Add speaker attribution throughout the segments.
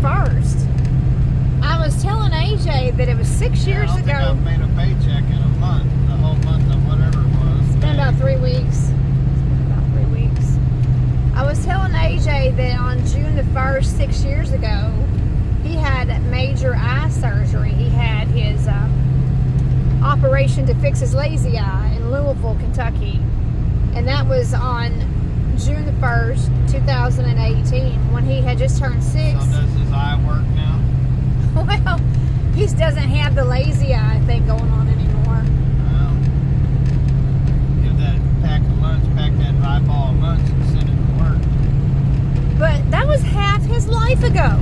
Speaker 1: 1st. I was telling AJ that it was 6 years
Speaker 2: I don't
Speaker 1: ago.
Speaker 2: think I've made a paycheck in a month, the whole month of whatever it was.
Speaker 1: It's been about 3 weeks. I was telling AJ that on June the 1st, 6 years ago, he had major eye surgery. He had his operation to fix his lazy eye in Louisville, Kentucky. And that was on June the 1st, 2018, when he had just turned 6.
Speaker 2: So does his eye work now?
Speaker 1: Well, he doesn't have the lazy eye thing going on anymore.
Speaker 2: Well, give that pack that eyeball of lunch and send it to work.
Speaker 1: But that was half his life ago.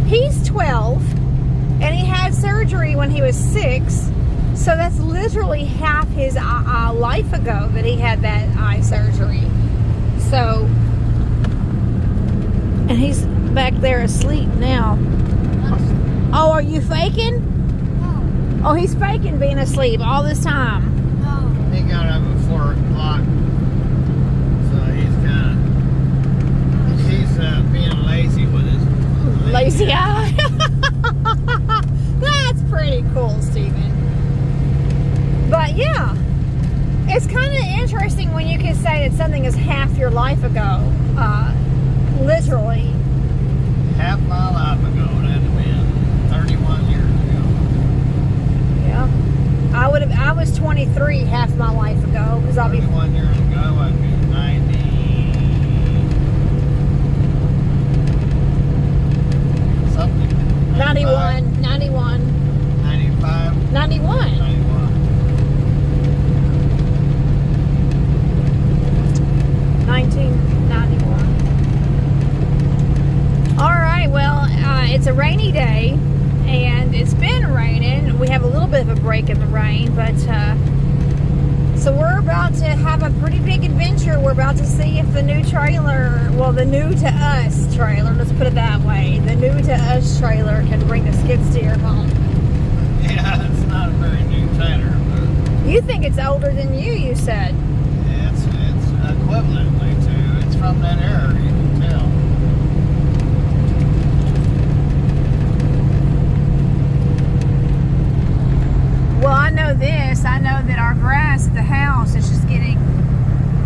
Speaker 1: He's 12, and he had surgery when he was 6. So that's literally half his life ago that he had that eye surgery. So, and he's back there asleep now. Oh, are you faking?
Speaker 3: No.
Speaker 1: Oh, he's faking being asleep all this time.
Speaker 3: No.
Speaker 2: He got up at 4 o'clock, so he's being lazy with his
Speaker 1: Lazy eye. That's pretty cool, Stephen. But yeah, it's kind of interesting when you can say that something is half your life ago. Literally.
Speaker 2: Half my life ago, that'd have been 31 years ago.
Speaker 1: Yeah. I was 23 half my life ago, because I'll be
Speaker 2: 31 years ago, I'd be 90. Something.
Speaker 1: 91, 91,
Speaker 2: 95.
Speaker 1: 91.
Speaker 2: 91.
Speaker 1: 1991. All right, well, it's a rainy day, and it's been raining. We have a little bit of a break in the rain, but so we're about to have a pretty big adventure. We're about to see if the new trailer, well, the new to us trailer, let's put it that way, the new to us trailer can bring the skid steer home.
Speaker 2: Yeah, it's not a very new trailer, but
Speaker 1: You think it's older than you said.
Speaker 2: it's equivalently to, it's from that era, you can tell.
Speaker 1: Well, I know this. I know that our grass at the house is just getting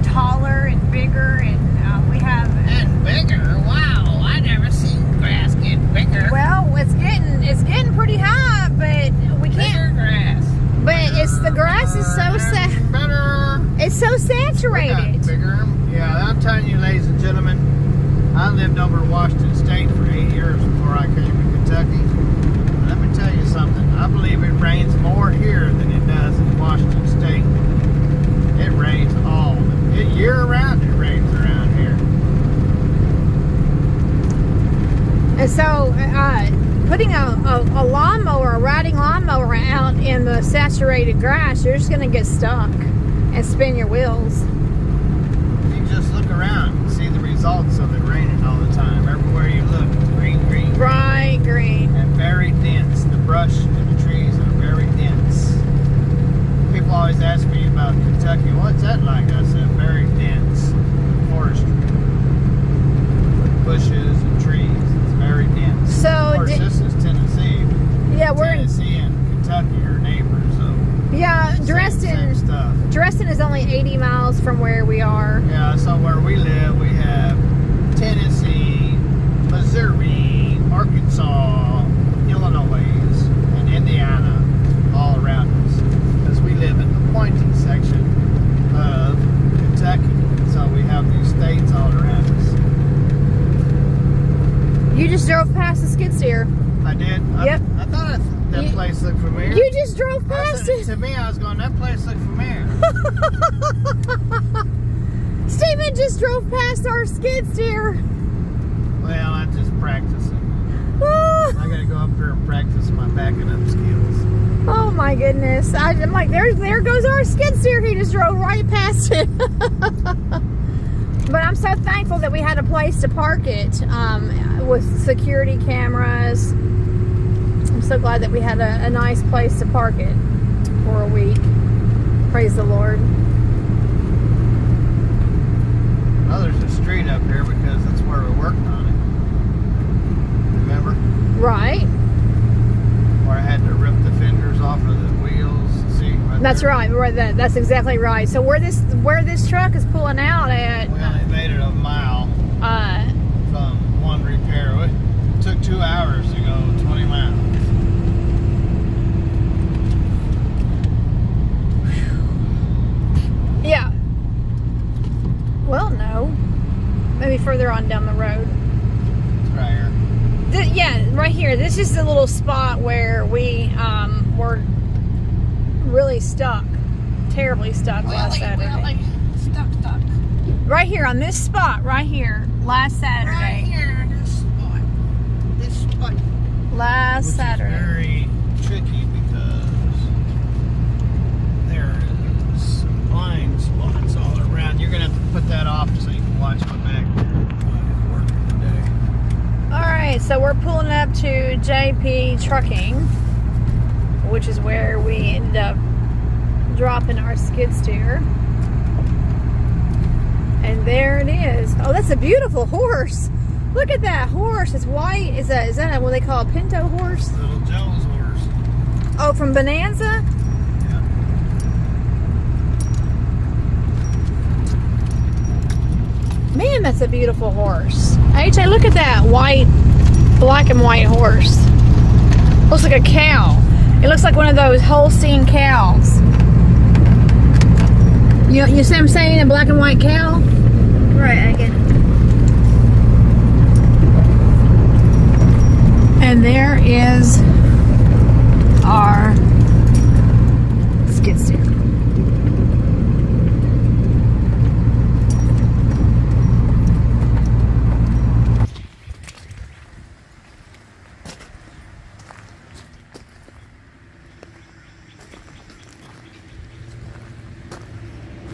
Speaker 1: taller and bigger, and we have.
Speaker 2: And bigger? Wow, I never seen grass get bigger.
Speaker 1: Well, it's getting pretty high, but we
Speaker 2: Bigger
Speaker 1: can't.
Speaker 2: grass.
Speaker 1: But it's the grass is so
Speaker 2: Better.
Speaker 1: it's so
Speaker 2: We got
Speaker 1: saturated.
Speaker 2: bigger. Yeah, I'm telling you, ladies and gentlemen, I lived over in Washington State for 8 years before I came to Kentucky. Let me tell you something. I believe it rains more here than it does in Washington State. It rains year round. It rains around here.
Speaker 1: And so, putting a lawnmower, a riding lawnmower out in the saturated grass, you're just going to get stuck and spin your wheels.
Speaker 2: You just look around and see the results of it raining all the time. Everywhere you look, it's green, green,
Speaker 1: Bright green.
Speaker 2: and very dense. The brush and the trees are very dense. People always ask me about Kentucky. What's that like? I said, very dense forestry. With bushes and trees. It's very dense.
Speaker 1: So,
Speaker 2: of course, this is Tennessee.
Speaker 1: yeah, we're in.
Speaker 2: Tennessee and Kentucky are neighbors, so
Speaker 1: Yeah,
Speaker 2: same
Speaker 1: Dresden.
Speaker 2: stuff.
Speaker 1: Dresden is only 80 miles from where we are.
Speaker 2: Yeah, so where we live, we have Tennessee, Missouri, Arkansas, Illinois, and Indiana all around us. Because we live in the pointy section of Kentucky. So we have these states all around us.
Speaker 1: You just drove past the skid steer.
Speaker 2: I did?
Speaker 1: Yep.
Speaker 2: I thought that place looked familiar.
Speaker 1: You just drove past it.
Speaker 2: To me, I was going, that place looked familiar.
Speaker 1: Stephen just drove past our skid steer.
Speaker 2: Well, I'm just practicing. I gotta go up there and practice my backing up skills.
Speaker 1: Oh my goodness. I'm like, there goes our skid steer. He just drove right past it. But I'm so thankful that we had a place to park it with security cameras. I'm so glad that we had a nice place to park it for a week. Praise the Lord.
Speaker 2: Well, there's a street up here because that's where we worked on it. Remember?
Speaker 1: Right.
Speaker 2: Where I had to rip the fenders off of the wheels. See?
Speaker 1: That's
Speaker 2: there.
Speaker 1: right. That's exactly right. So where this truck is pulling out at?
Speaker 2: We only made it a mile from one repair. It took 2 hours to go 20 miles.
Speaker 1: Yeah. Well, no. Maybe further on down the road.
Speaker 2: It's right here.
Speaker 1: Yeah, right here. This is the little spot where we were really stuck. Terribly stuck last Saturday.
Speaker 2: Stuck.
Speaker 1: Right here on this spot, right here, last Saturday.
Speaker 2: Right here, this spot.
Speaker 1: Last
Speaker 2: Which
Speaker 1: Saturday.
Speaker 2: is very tricky because there is some blind spots all around. You're gonna have to put that off so you can watch my back here when it's working today.
Speaker 1: Alright, so we're pulling up to JP Trucking, which is where we ended up dropping our skid steer. And there it is. Oh, that's a beautiful horse. Look at that horse. It's white. Is that what they call a pinto horse?
Speaker 2: Little Joe's horse.
Speaker 1: Oh, from Bonanza?
Speaker 2: Yeah.
Speaker 1: Man, that's a beautiful horse. AJ, look at that black and white horse. Looks like a cow. It looks like one of those Holstein cows. You see what I'm saying? A black and white cow? Right, I get it. And there is our skid steer.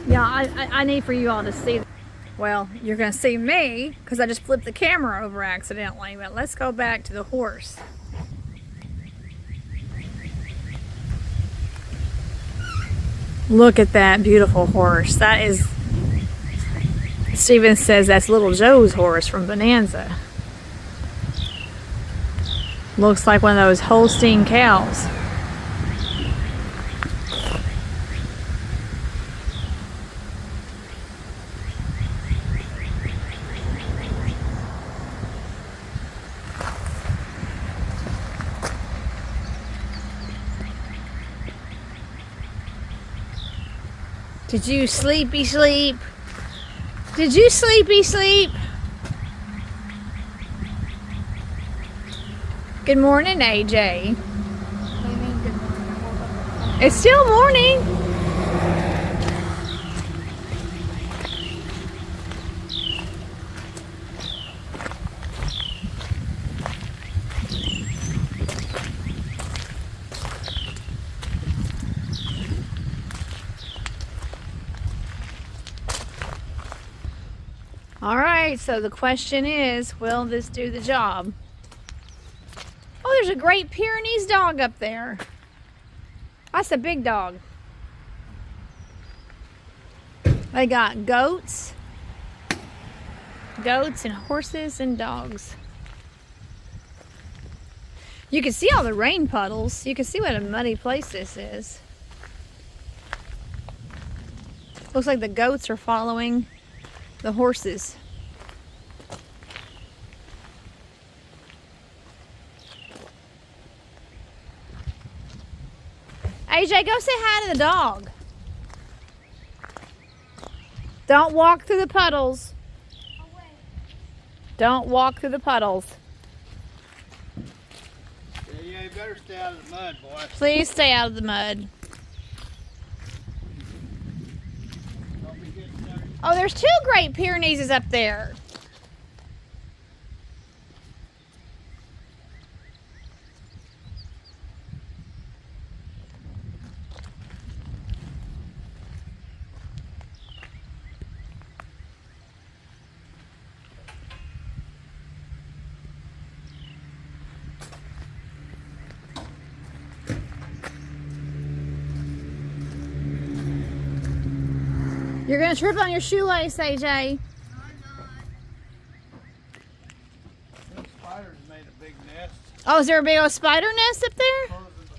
Speaker 1: Yeah, I need for you all to see. Well, you're going to see me because I just flipped the camera over accidentally. But let's go back to the horse. Look at that beautiful horse. That is, Steven says that's Little Joe's horse from Bonanza. Looks like one of those Holstein cows. Did you sleepy sleep? Did you sleepy sleep? Good morning, AJ. It's still morning. All right, so the question is, will this do the job? Oh, there's a Great Pyrenees dog up there. That's a big dog. They got goats and horses and dogs. You can see all the rain puddles. You can see what a muddy place this is. Looks like the goats are following the horses. AJ, go say hi to the dog. Don't walk through the puddles. Don't walk through the puddles.
Speaker 2: Yeah, you better stay out of the mud, boy.
Speaker 1: Please stay out of the mud.
Speaker 2: Don't be getting dirty.
Speaker 1: Oh, there's two Great Pyrenees up there. You're gonna trip on your shoelace, AJ.
Speaker 2: spiders made a big nest.
Speaker 1: Oh, is there a big old spider nest up there?
Speaker 2: Closing the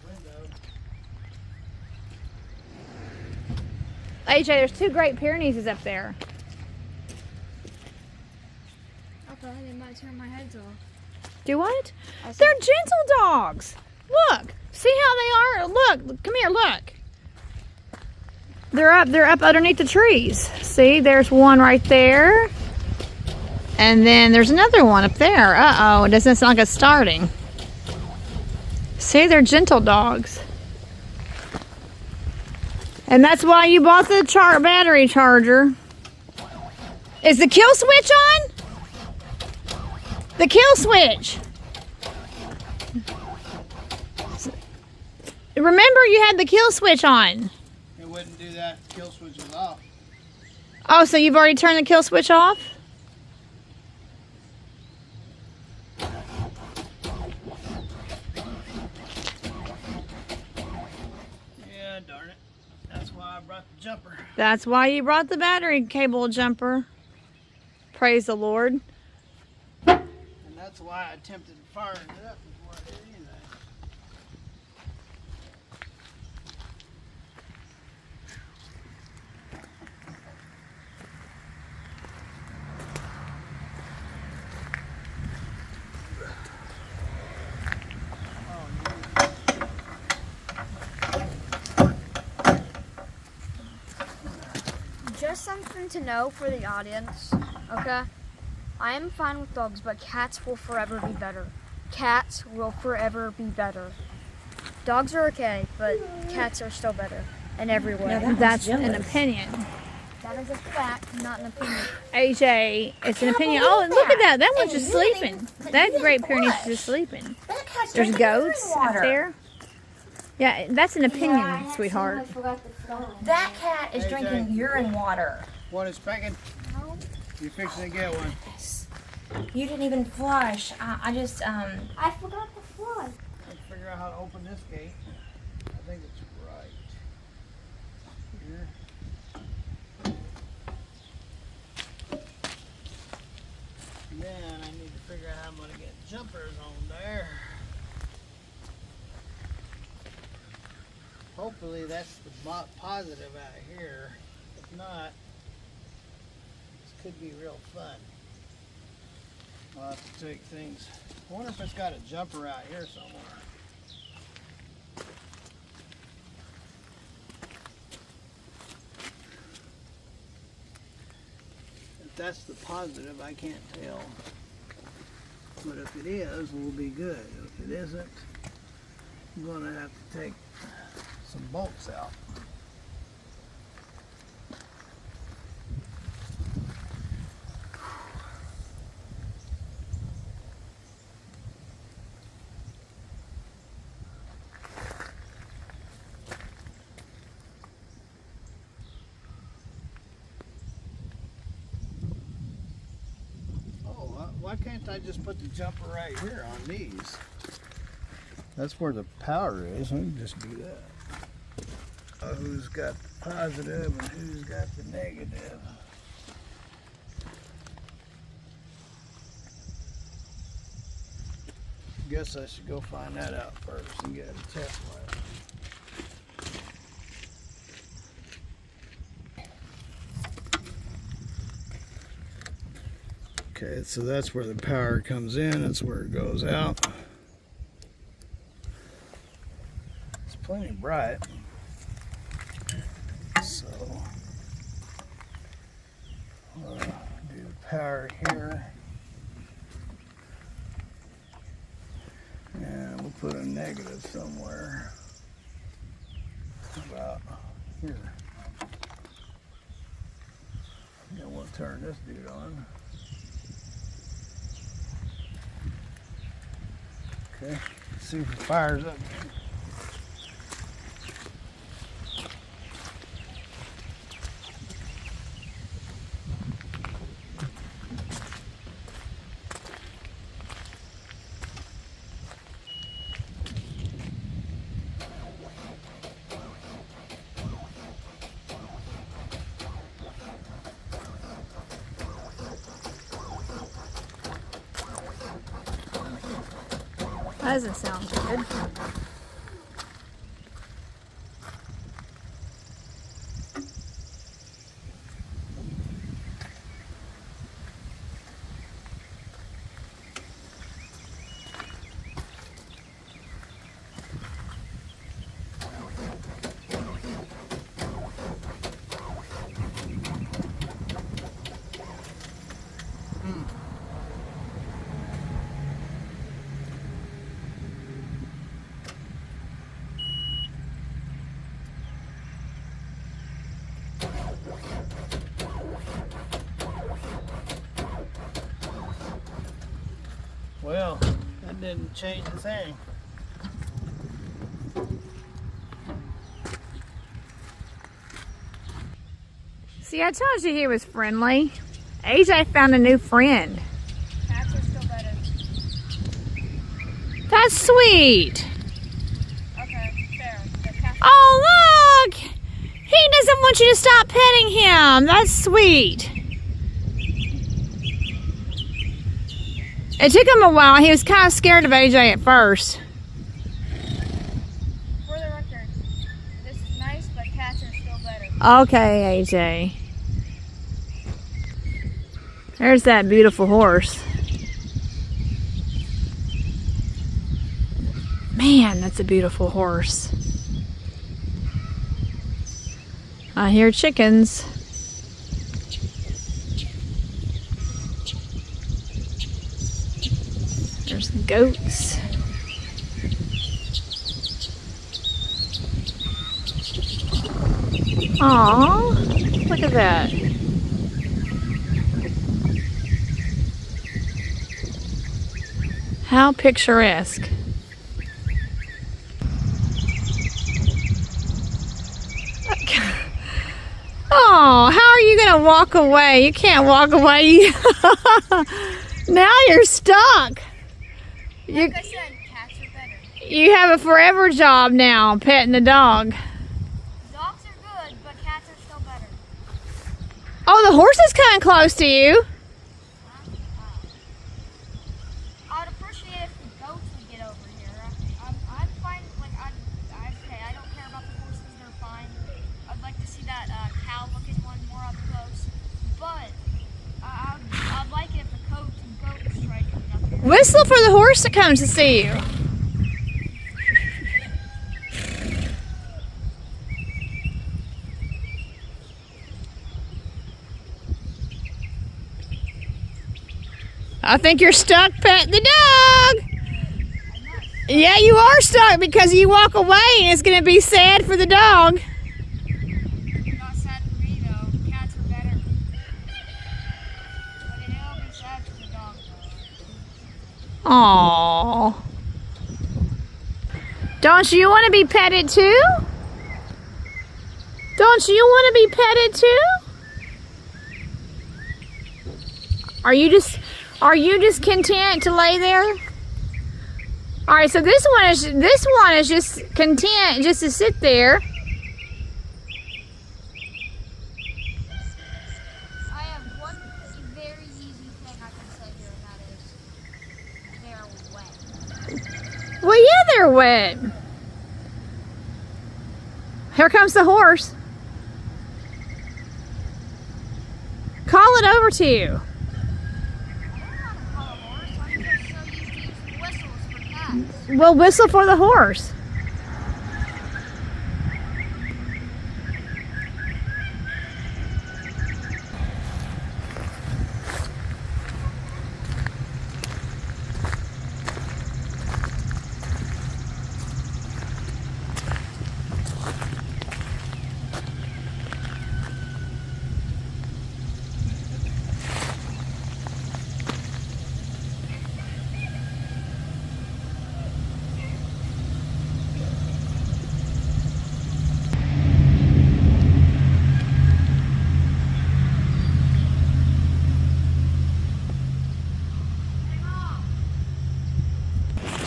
Speaker 2: window.
Speaker 1: AJ, there's 2 Great Pyrenees up there.
Speaker 3: Okay, they might turn my heads off.
Speaker 1: Do what? They're gentle dogs. Look. See how they are? Look. Come here, look. They're up underneath the trees. See, there's one right there. And then there's another one up there. Uh-oh, it doesn't sound like it's starting. See, they're gentle dogs. And that's why you bought the battery charger. Is the kill switch on? The kill switch. Remember, you had the kill switch on.
Speaker 2: It wouldn't do that. Kill switch was off.
Speaker 1: Oh, so you've already turned the kill switch off?
Speaker 2: Yeah, darn it. That's why I brought the jumper.
Speaker 1: That's why you brought the battery cable jumper. Praise the Lord.
Speaker 2: And that's why I attempted firing it up before I did anything.
Speaker 3: Just something to know for the audience, okay? I am fine with dogs, but cats will forever be better. Cats will forever be better. Dogs are okay, but cats are still better in every way.
Speaker 1: That's an opinion.
Speaker 3: That is a fact, not an opinion.
Speaker 1: AJ, it's an opinion. Oh, look at that. That one's just sleeping. That Great Pyrenees is just sleeping. There's goats up there. Yeah, that's an opinion, sweetheart.
Speaker 4: That cat is drinking urine water.
Speaker 2: One is pecking.
Speaker 3: No.
Speaker 2: You fixing to get one.
Speaker 4: You didn't even flush. I just,
Speaker 3: I forgot the fly.
Speaker 2: Let's figure out how to open this gate. I think it's right here. Then I need to figure out how I'm going to get jumpers on there. Hopefully that's the positive out here. If not, this could be real fun. I'll have to take things. I wonder if it's got a jumper out here somewhere. If that's the positive, I can't tell. But if it is, we'll be good. If it isn't, I'm going to have to take some bolts out. Why can't I just put the jumper right here on these? That's where the power is. We can just do that. Who's got the positive and who's got the negative? Guess I should go find that out first and get a test light. Okay, so that's where the power comes in, that's where it goes out. It's plenty bright. So, do the power here. And we'll put a negative somewhere. About here. And we'll turn this dude on. Okay, let's see if it fires up.
Speaker 1: That doesn't sound good.
Speaker 2: Well, that didn't change the thing.
Speaker 1: See, I told you he was friendly. AJ found a new friend.
Speaker 3: Cats are still better.
Speaker 1: That's sweet.
Speaker 3: Okay, fair. The cats
Speaker 1: Oh, look! He doesn't want you to stop petting him. That's sweet. It took him a while. He was kind of scared of AJ at first.
Speaker 3: For the record, this is nice, but cats are still better.
Speaker 1: Okay, AJ. There's that beautiful horse. Man, that's a beautiful horse. I hear chickens. There's goats. Aw, look at that. How picturesque. Oh, how are you going to walk away? You can't walk away. Now you're stuck.
Speaker 3: Like I said, cats are better.
Speaker 1: You have a forever job now, petting the dog.
Speaker 3: Dogs are good, but cats are still better.
Speaker 1: Oh, the horse is coming close to you.
Speaker 3: I would appreciate if the goats would get over here. I'm fine. Like I don't care about the horses; they're fine. I'd like to see that cow-looking one more up close, but I'd like it if the goats tried coming up here.
Speaker 1: Whistle for the horse to come to see you. I think you're stuck petting the dog. Yeah, you are stuck because you walk away and it's going to be sad for the dog.
Speaker 3: Not sad for me though. Cats are better. But it'll be sad for the dog.
Speaker 1: Aww. Don't you want to be petted too? Don't you want to be petted too? Are you just content to lay there? All right, so this one is just content just to sit there.
Speaker 3: I have one very easy thing I can say here, and that is they're wet.
Speaker 1: Well, yeah, they're wet. Here comes the horse. Call it over to you. Well, whistle for the horse.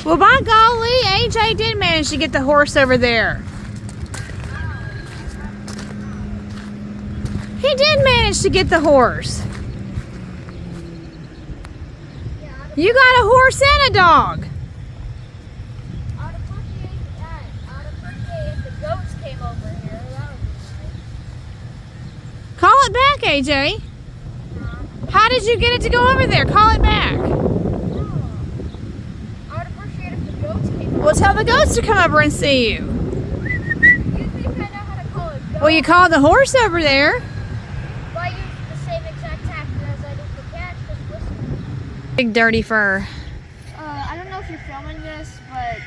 Speaker 1: Well, by golly, AJ did manage to get the horse over there. He did manage to get the horse. You got a horse and a dog. it back, AJ. How did you get it to go over there? Call it back.
Speaker 3: I would appreciate if the goats came over.
Speaker 1: Well, tell the goats to come over and see you.
Speaker 3: You think I know how to call it goat?
Speaker 1: Well, you called the horse over there.
Speaker 3: Well, I use the same exact tactic as I do for cats, just listen.
Speaker 1: Big dirty fur.
Speaker 3: I don't know if you're filming this, but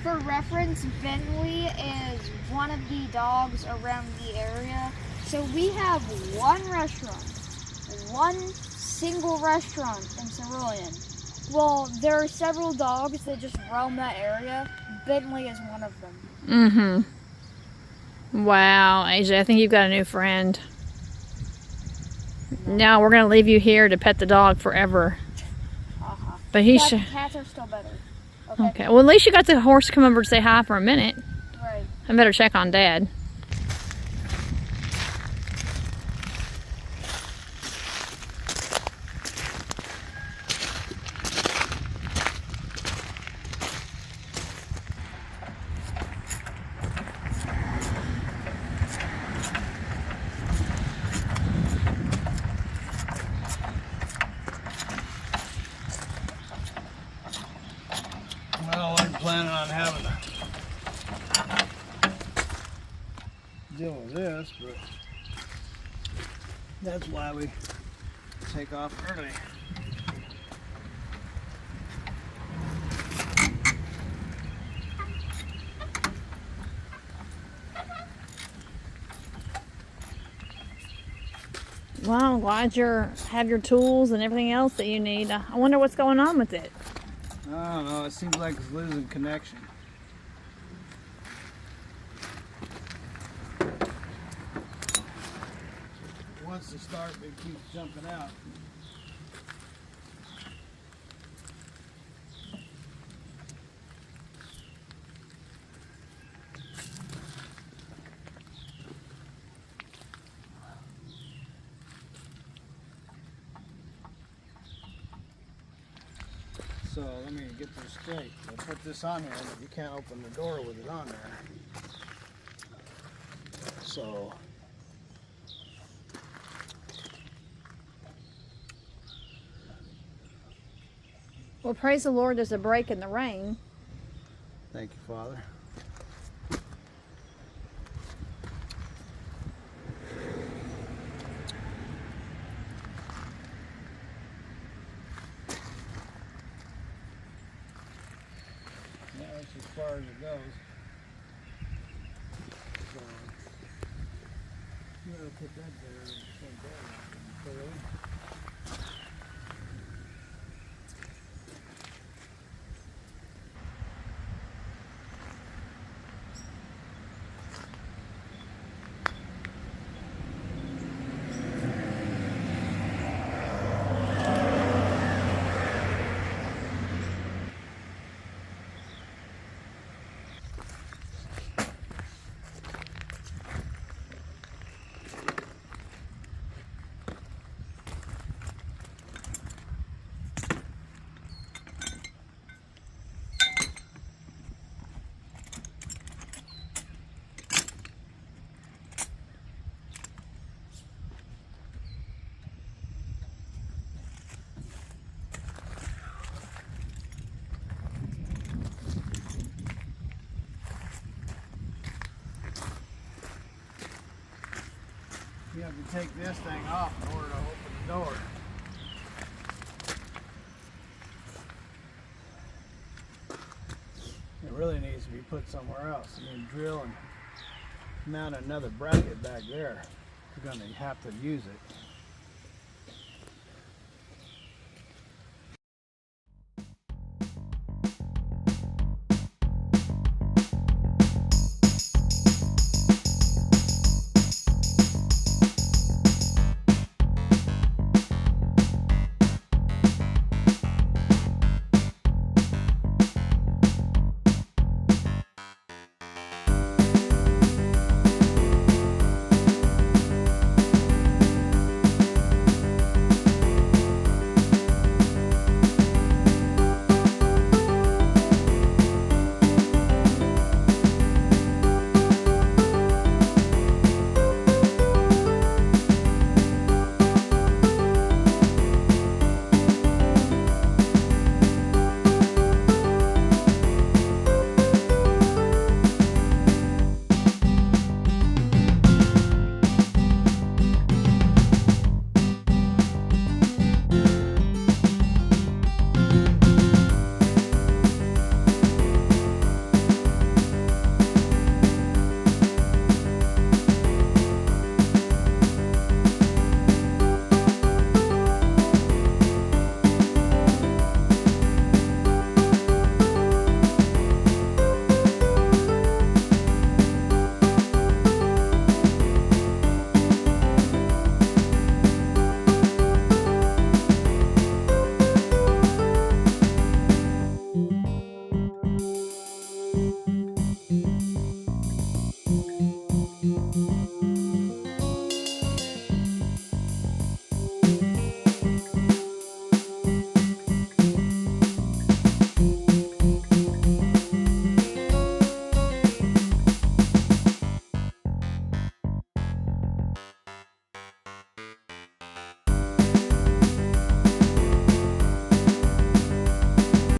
Speaker 3: for reference, Bentley is one of the dogs around the area. So we have one single restaurant in Cerulean. Well, there are several dogs that just roam that area. Bentley is one of them.
Speaker 1: Mm-hmm. Wow, AJ, I think you've got a new friend. Now we're going to leave you here to pet the dog forever. But he should.
Speaker 3: Cats are still better.
Speaker 1: Okay, well, at least you got the horse to come over to say hi for a minute.
Speaker 3: Right.
Speaker 1: I better check on Dad.
Speaker 2: Well, I wasn't planning on having to deal with this, but that's why we take off early.
Speaker 1: Well, I'm glad you have your tools and everything else that you need. I wonder what's going on with it.
Speaker 2: I don't know, it seems like it's losing connection. It wants to start, but it keeps jumping out. So let me get this straight. I put this on here, but you can't open the door with it on there. So
Speaker 1: Well, praise the Lord, there's a break in the rain.
Speaker 2: thank you, Father. Yeah, that's as far as it goes. So, you gotta put that there and take that off and put it in. You have to take this thing off in order to open the door. It really needs to be put somewhere else. You can drill and mount another bracket back there. You're going to have to use it.